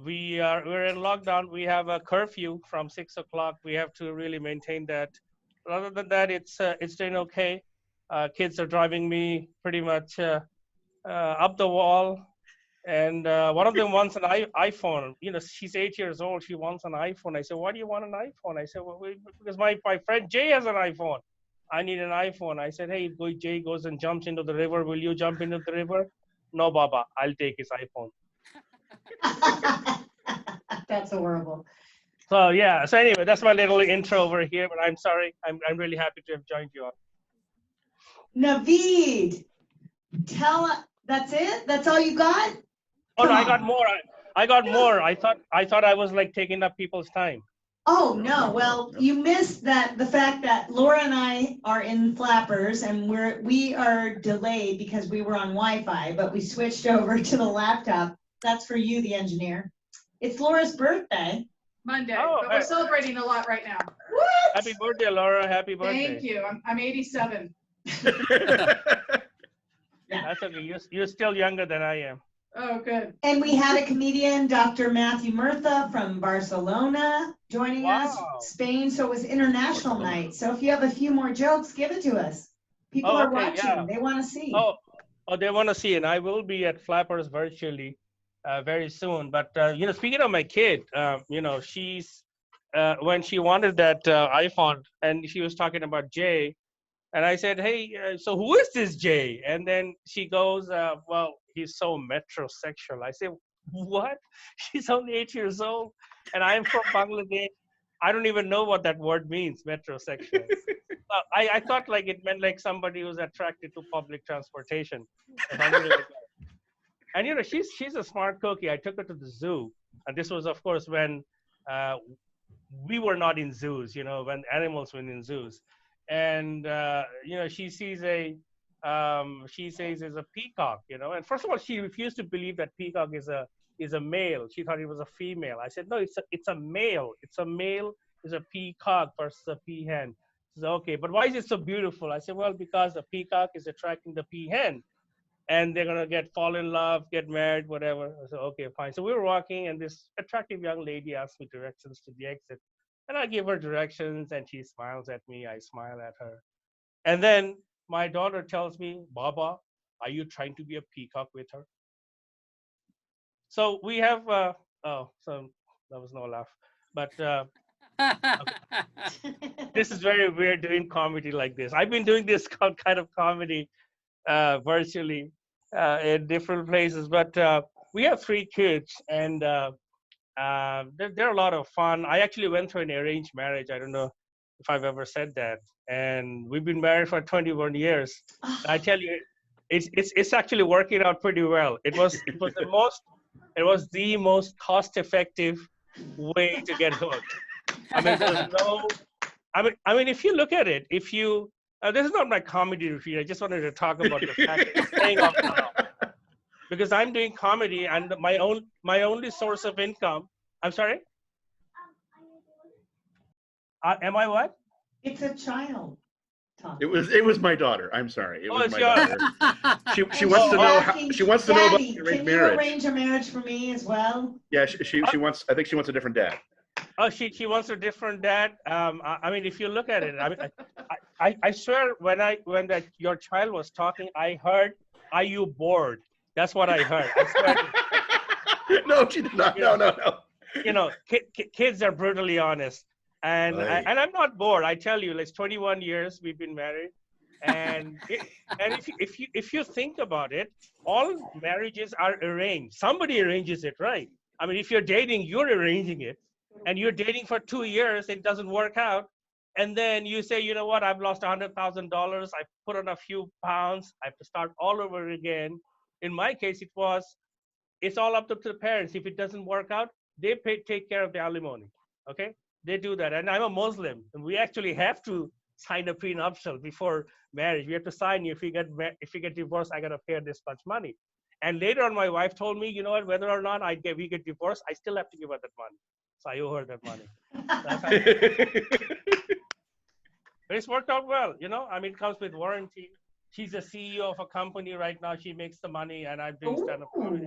we're in lockdown. We have a curfew from 6 o'clock. We have to really maintain that. Other than that, it's doing okay. Kids are driving me pretty much up the wall. And one of them wants an iPhone. She's 8 years old. She wants an iPhone. I said, why do you want an iPhone? I said, well, because my friend Jay has an iPhone. I need an iPhone. I said, hey, Jay goes and jumps into the river. Will you jump into the river? No, Baba. I'll take his iPhone. That's horrible. So yeah. So anyway, that's my little intro over here. But I'm sorry. I'm really happy to have joined you all. Naveed, that's it? That's all you got? Oh no, I got more. I got more. I thought I was like taking up people's time. Oh, no. Well, you missed the fact that Laura and I are in Flappers and we are delayed because we were on Wi-Fi, but we switched over to the laptop. That's for you, the engineer. It's Laura's birthday. Monday, Oh, but we're celebrating a lot right now. What? Happy birthday, Laura. Happy birthday. Thank you. I'm 87. That's okay. You're still younger than I am. Oh, good. And we had a comedian, Dr. Matthew Murtha from Barcelona joining us, Spain. So it was international night. So if you have a few more jokes, give it to us. People are watching. Yeah. They want to see. Oh, they want to see, and I will be at Flappers virtually very soon. But speaking of my kid, she's when she wanted that iPhone, and she was talking about Jay, and I said, hey, so who is this Jay? And then she goes, well, he's so metrosexual. I said, what? She's only 8 years old, and I'm from Bangladesh. I don't even know what that word means, metrosexual. I thought like it meant like somebody who's attracted to public transportation. And she's a smart cookie. I took her to the zoo, and this was, of course, when we were not in zoos. When animals were in zoos, and she sees she says it's a peacock. And first of all, she refused to believe that peacock is a male. She thought it was a female. I said, no, it's a male. It's a male is a peacock versus a peahen. She said, okay, but why is it so beautiful? I said, well, because the peacock is attracting the peahen, and they're gonna fall in love, get married, whatever. I said, okay, fine. So we were walking, and this attractive young lady asked me directions to the exit, and I give her directions, and she smiles at me. I smile at her, and then my daughter tells me, Baba, are you trying to be a peacock with her? So we have, so there was no laugh, but okay. This is very weird doing comedy like this. I've been doing this kind of comedy virtually in different places, but we have 3 kids, and they're a lot of fun. I actually went through an arranged marriage. I don't know if I've ever said that. And we've been married for 21 years. I tell you, it's actually working out pretty well. It was the most cost-effective way to get hooked. I mean, if you look at it, this is not my comedy routine. I just wanted to talk about the fact that it's paying off now. Because I'm doing comedy, and my only source of income. I'm sorry? Am I what? It's a child. It was my daughter. I'm sorry. It was my yours. Daughter. She wants to know. She wants to know about the arranged marriage. Can you arrange a marriage for me as well? Yeah, she wants. I think she wants a different dad. Oh, she wants a different dad. I mean, if you look at it, I swear when your child was talking, I heard, "Are you bored?" That's what I heard. I swear. No, she did not. No. Kids are brutally honest. And right. And I'm not bored. I tell you, like 21 years we've been married, and if you think about it, all marriages are arranged. Somebody arranges it, right? I mean, if you're dating, you're arranging it, and you're dating for 2 years, it doesn't work out, and then you say, you know what? I've lost $100,000. I put on a few pounds. I have to start all over again. In my case, it's all up to the parents. If it doesn't work out, they take care of the alimony. Okay. They do that. And I'm a Muslim, and we actually have to sign a prenuptial before marriage. We have to sign, if you get divorced, I got to pay this much money. And later on, my wife told me, you know what, whether or not we get divorced, I still have to give her that money. So I owe her that money. But it's worked out well, I mean, it comes with warranty. She's a CEO of a company right now. She makes the money, and I'm doing stand-up comedy.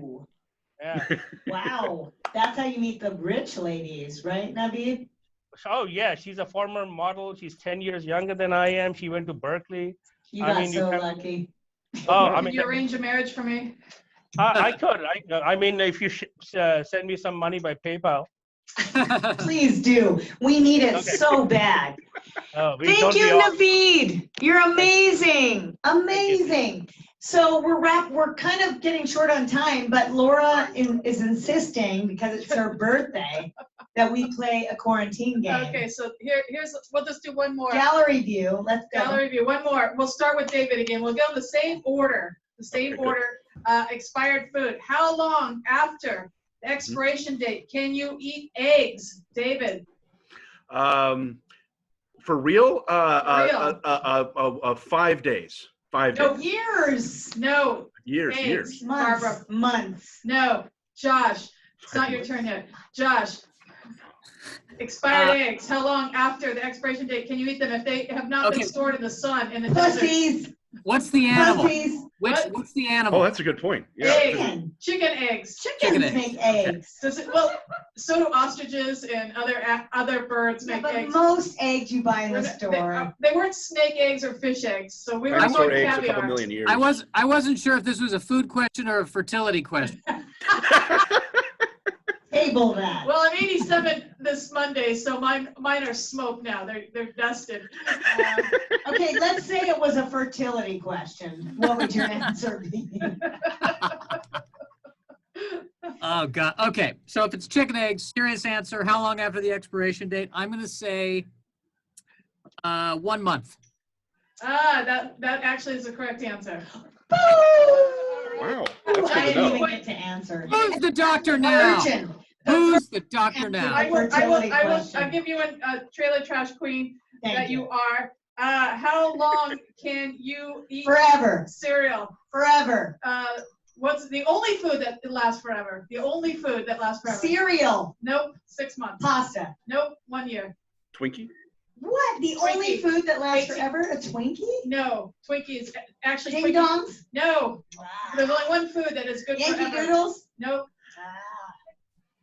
Yeah. Wow. That's how you meet the rich ladies, right, Naveed? Oh, yeah. She's a former model. She's 10 years younger than I am. She went to Berkeley. You got lucky. Oh, I mean, can you arrange a marriage for me? I could. I mean, if you send me some money by PayPal. Please do. We need it so bad. Thank you, Naveed. You're amazing. Amazing. So we're kind of getting short on time, but Laura is insisting, because it's her birthday, that we play a quarantine game. Okay, so we'll just do one more. Gallery view. Let's go. Gallery view. One more. We'll start with David again. We'll go in the same order. Expired food. How long after the expiration date can you eat eggs, David? For real? 5 days. 5 No. days. Years. No. Years. Eggs. Years. Months. Barbara. Months. No. Josh, it's not your turn yet. Josh, expired eggs. How long after the expiration date can you eat them if they have not been stored in the sun in the desert? Pussies. What's the animal? Pussies. What's the animal? Oh, that's a good point. Yeah. Chicken eggs. Chickens make eggs. Does it, well, so do ostriches and other birds make but eggs. most eggs you buy in the store. They weren't snake eggs or fish eggs, so we were Dinosaur going eggs a caviar. couple million years. I wasn't sure if this was a food question or a fertility question. Table that. Well, I'm 87 this Monday, so mine are smoked now. They're dusted. Okay, let's say it was a fertility question. What would your answer be? Oh God. Okay, so if it's chicken eggs, serious answer. How long after the expiration date? I'm going to say 1 month. That actually is the correct answer. Wow. That's I good to didn't know. even get to answer. Who's the doctor now? Virgin. Who's the doctor now? I'll give you a trailer trash queen Thank you are. How long can you eat Forever. cereal? Forever. What's the only food that lasts forever? The only food that lasts forever. Cereal. Nope. 6 months. Pasta. Nope. 1 year. Twinkie? What? The only food that lasts forever? A Twinkie? No. Twinkie is actually Ding dongs? No. Wow. There's only one food that is good Yankee forever. Doodles? Nope. Ah.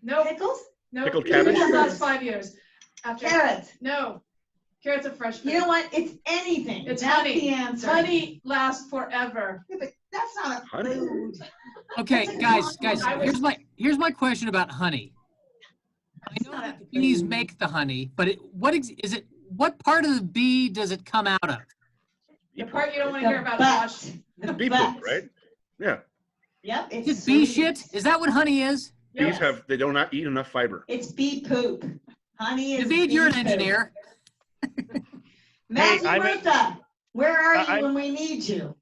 Nope. Pickles? Nope. Pickled cabbage? It lasts 5 years. After. Carrots. No. Carrots are fresh food. You know what? It's anything. It's That's honey. the answer. Honey lasts forever. Yeah, but that's not a Honey? food. Okay, guys, I was- here's my question about honey. I know that the bees make the honey, but what part of the bee does it come out of? The part you don't want to hear about, butt. Josh. The Bee butt. poop, right? Yeah. Yep. Is It's it bee sweet. shit? Is that what honey is? Bees they do not eat enough fiber. It's bee poop. Honey is Naveed, bee you're an poop. engineer. Matthew Murtha, where are you I- when we need you?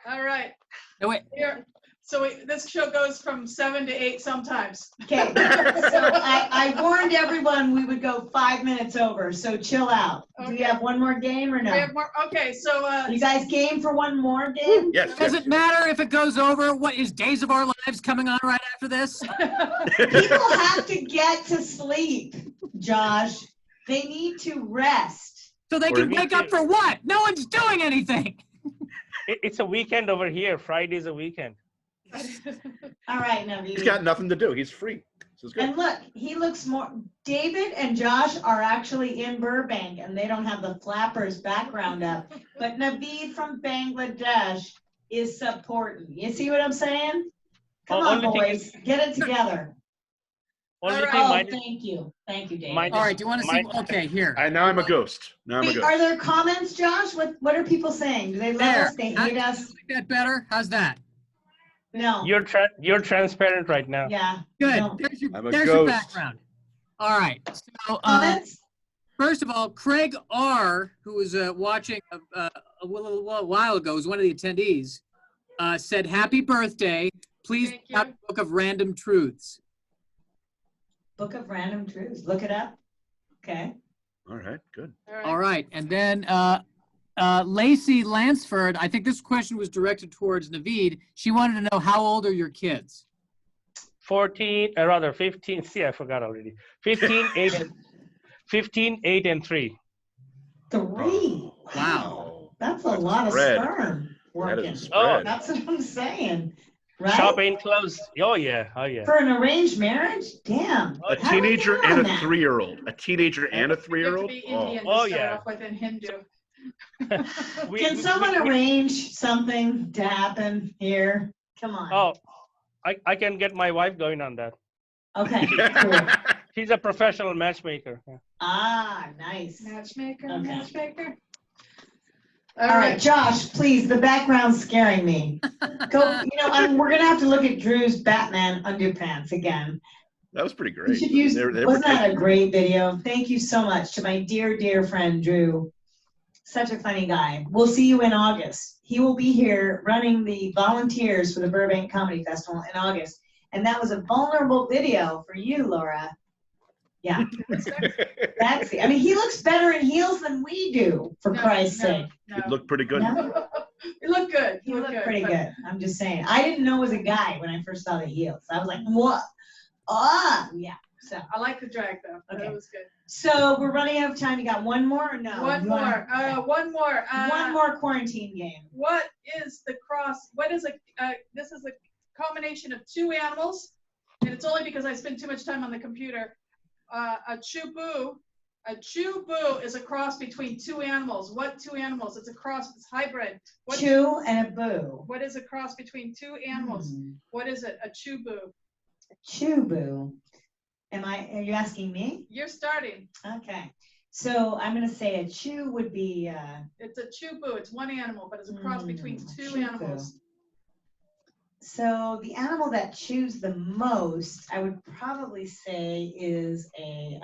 All right. No, wait. Here. So this show goes from 7 to 8 sometimes. Okay, so I warned everyone we would go 5 minutes over, so chill out. Do Okay. you have one more game or no? We have more. Okay, so You guys game for one more game? Yes. Does it matter if it goes over? What is Days of Our Lives coming on right after this? People have to get to sleep, Josh. They need to rest. So they Or can me wake up too. for what? No one's doing anything. It's a weekend over here. Friday's a weekend. All right, Naveed. He's got nothing to do. He's free. This is good. And look, he looks more. David and Josh are actually in Burbank, and they don't have the flappers background up. But Naveed from Bangladesh is supporting. You see what I'm saying? Come on, Only thing boys, get it together. Only Alright. thing Oh, mine thank you, David. Mine- All right, do you want to see? My- Okay, here. Now I'm a ghost. Now I'm a Hey, ghost. are there comments, Josh? What are people saying? Do they love There. us? They hate us? Like that better? How's that? No. you're transparent right now. Yeah. Good. No. I'm a There's your ghost. background. All right. So, Comments? first of all, Craig R., who was watching a little while ago, was one of the attendees, said, "Happy birthday. Please Thank have you. a book of random truths." Book of Random Truths. Look it up. Okay. All right. Good. All right. And then Lacey Lansford, I think this question was directed towards Naveed. She wanted to know, how old are your kids? 14, or rather 15. See, I forgot already. 15, 8, and 3. 3. Wow. That's a lot of spread. sperm That working. is a spread. That's what I'm saying. Right? Shop ain't closed. Oh yeah. For an arranged marriage? Damn. A How do we teenager get and on a that? 3-year-old. A teenager and a You have to 3-year-old? be Oh. Indian to Oh, start yeah. off with in Hindu. Can someone arrange something to happen here? Come on. Oh, I can get my wife going on that. Okay, cool. She's a professional matchmaker. Yeah. Ah, nice. Matchmaker, Okay. matchmaker. All right, Josh, please, the background's scaring me. Go, we're going to have to look at Drew's Batman underpants again. That was pretty great. You should use, They were wasn't that a taking- great video? Thank you so much to my dear, dear friend, Drew. Such a funny guy. We'll see you in August. He will be here running the volunteers for the Burbank Comedy Festival in August. And that was a vulnerable video for you, Laura. Yeah. That's it. I mean, he looks better in heels than we do, for Christ's sake. You look pretty good. No? You look good. You look pretty good. I'm just saying. I didn't know it was a guy when I first saw the heels. I was like, what? Oh, yeah. So I like the drag though. Okay. That was good. So we're running out of time. You got one more or no? One You more. wanna- One more. one more quarantine game. What is the cross? What is this is a combination of two animals, and it's only because I spend too much time on the computer. A chubu. A chubu is a cross between two animals. What two animals? It's a cross. It's hybrid. What, Chew and a boo. what is a cross between two animals? What is it? A chubu. Chubu. Are you asking me? You're starting. Okay. So I'm gonna say a chew would be It's a chubu. It's one animal, but it's a cross between two chubu. animals. So the animal that chews the most, I would probably say, is a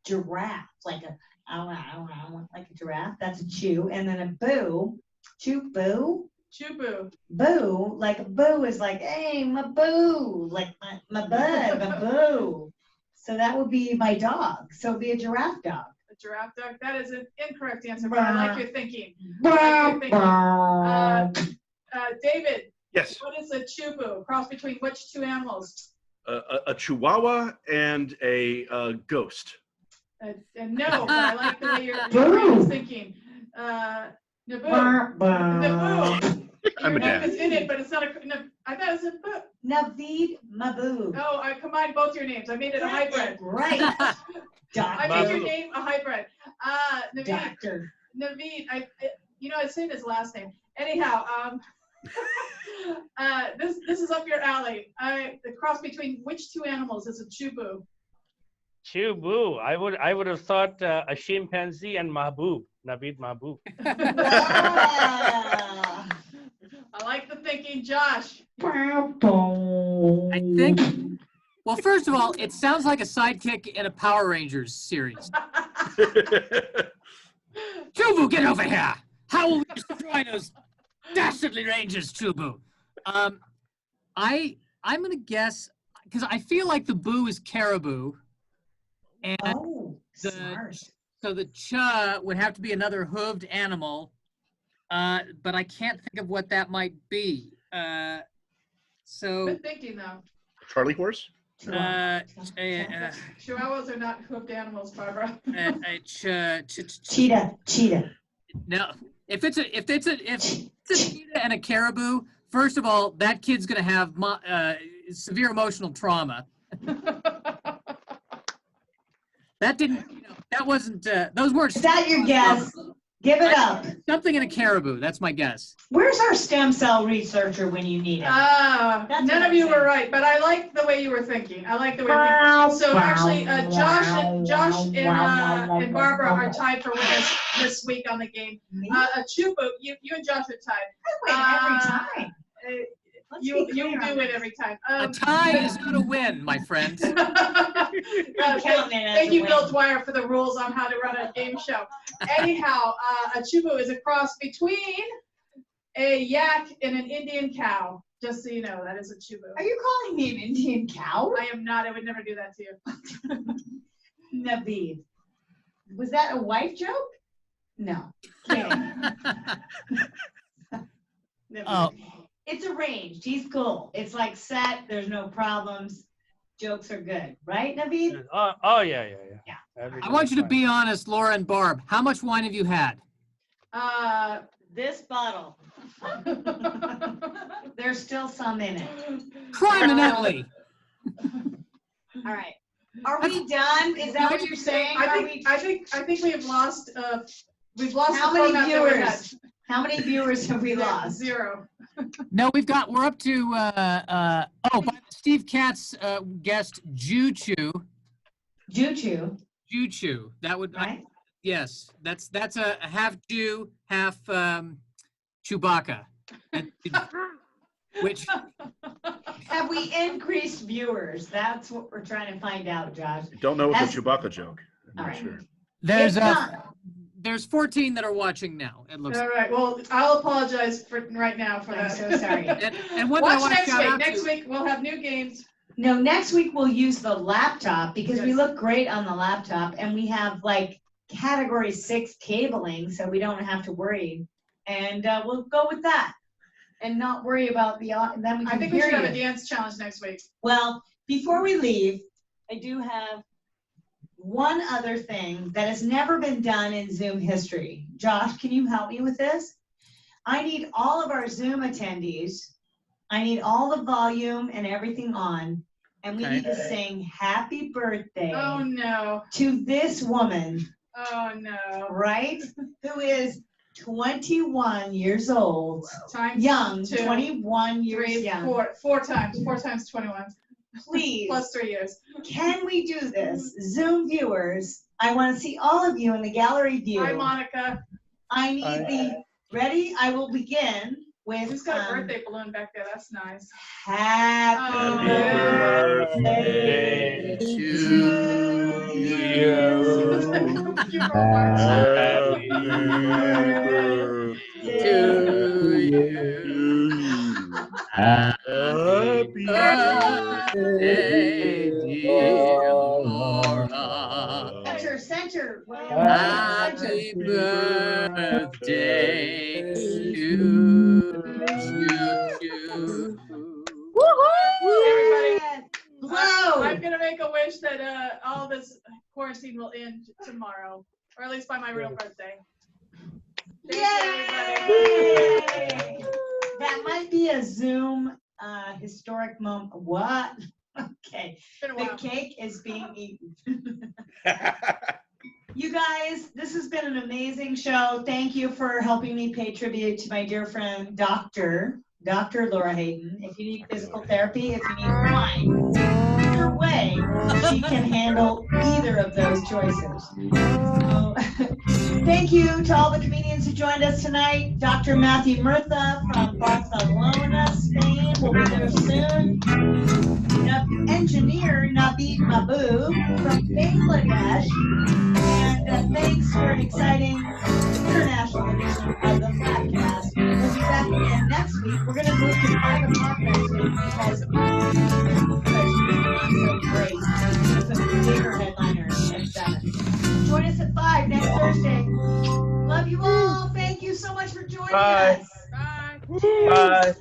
giraffe, like a like a giraffe. That's a chew, and then a boo, chew boo. Chubu. Boo, like a boo is like, hey, my boo, like my bud, my boo. So that would be my dog. So it'd be a giraffe dog. A giraffe dog. That is an incorrect answer, but I like your thinking. I like your thinking. David. Yes. What is a chubu? Cross between which two animals? A chihuahua and a ghost. No, but I like the way you're thinking. Naboo. Naboo. I'm Your a name dad. is in it, but it's not a. I thought it was a boo. Naveed Mabhub. Oh, I combined both your names. I made it a hybrid. Right. I made your name a hybrid. Naveed. Doctor. Naveed. I said his last name. Anyhow, this is up your alley. The cross between which two animals is a chubu? Chubu. I would have thought a chimpanzee and Mabhub. Naveed Mabhub. I like the thinking, Josh. I think. Well, first of all, it sounds like a sidekick in a Power Rangers series. Chubu, get over here! How will we destroy those dastardly Rangers, Chubu? I'm gonna guess because I feel like the boo is caribou, and smart. so the cha would have to be another hooved animal, but I can't think of what that might be. Good thinking though. Charlie horse? Chihuahuas are not hoofed animals, Barbara. Cheetah. No, if it's a cheetah and a caribou, first of all, that kid's gonna have severe emotional trauma. That wasn't. Those weren't. Is that your guess? Give it up. Something in a caribou. That's my guess. Where's our stem cell researcher when you need him? None of you were right, but I like the way you were thinking. I like the way you were thinking. So actually, Josh and Barbara are tied for winners this week on the game. Chubu, you and Josh are tied. I win every time. You do it every time. A tie is not a win, my friends. Thank you, Bill Dwyer, for the rules on how to run a game show. Anyhow, a chubu is a cross between a yak and an Indian cow. Just so you know, that is a chubu. Are you calling me an Indian cow? I am not. I would never do that to you. Naveed. Was that a wife joke? No. Oh. It's arranged. He's cool. It's like set. There's no problems. Jokes are good. Right, Naveed? Oh, yeah. I want you to be honest, Laura and Barb. How much wine have you had? This bottle. There's still some in it. Criminally. All right. Are we done? Is that what you're saying? I think we have lost. We've lost. How many viewers? How many viewers have we lost? 0. No, we're up to by Steve Katz guest Juchu. That would right? Yes, that's a half Jew, half Chewbacca. Which have we increased viewers? That's what we're trying to find out, Josh. Don't know if it's a Chewbacca joke. I'm not sure. There's 14 that are watching now. It looks. All right. Well, I'll apologize for right now for that. I'm so sorry. And one Watch that I next shout week. out Next to, week we'll have new games. No, next week we'll use the laptop because we Yes. look great on the laptop and we have like category 6 cabling, so we don't have to worry. And we'll go with that and not worry about the, and then we I can think we hear should have a you. dance challenge next week. Well, before we leave, I do have one other thing that has never been done in Zoom history. Josh, can you help me with this? I need all of our Zoom attendees. I need all the volume and everything on, and we Okay. need to sing happy birthday Oh no. to this woman, Oh no. right? Who is 21 years old. Times Young, 2, 21 years 3, young. 4 times 21. Please, Plus 3 years. can we do this? Zoom viewers, I want to see all of you in the gallery view. Hi, Monica. I need the, ready? I will begin with Who's got a birthday balloon back there? That's nice. happy Oh, birthday to you. Happy birthday, dear Laura. Center. Happy birthday to you. Everybody, Blow. I'm gonna make a wish that all this quarantine will end tomorrow, or at least by my real birthday. Thank you, everybody. Yay! That might be a Zoom historic moment. What? Okay. It's been a The while. cake is being eaten. You guys, this has been an amazing show. Thank you for helping me pay tribute to my dear friend, Dr. Laura Hayden. If you need physical therapy, if you need wine, either way, she can handle either of those choices. So, thank you to all the comedians who joined us tonight. Dr. Matthew Murtha from Barcelona, Spain, will be there soon. Engineer Naveed Mabhub from Bangladesh. And thanks for an exciting international edition of the FlappCast. We'll be back again next week. We're going to move to 5 o'clock next week because it's not so great. It's a bigger headliner at 7. Join us at 5 next Thursday. Love you all. Thank you so much for joining Bye. us. Bye. Bye.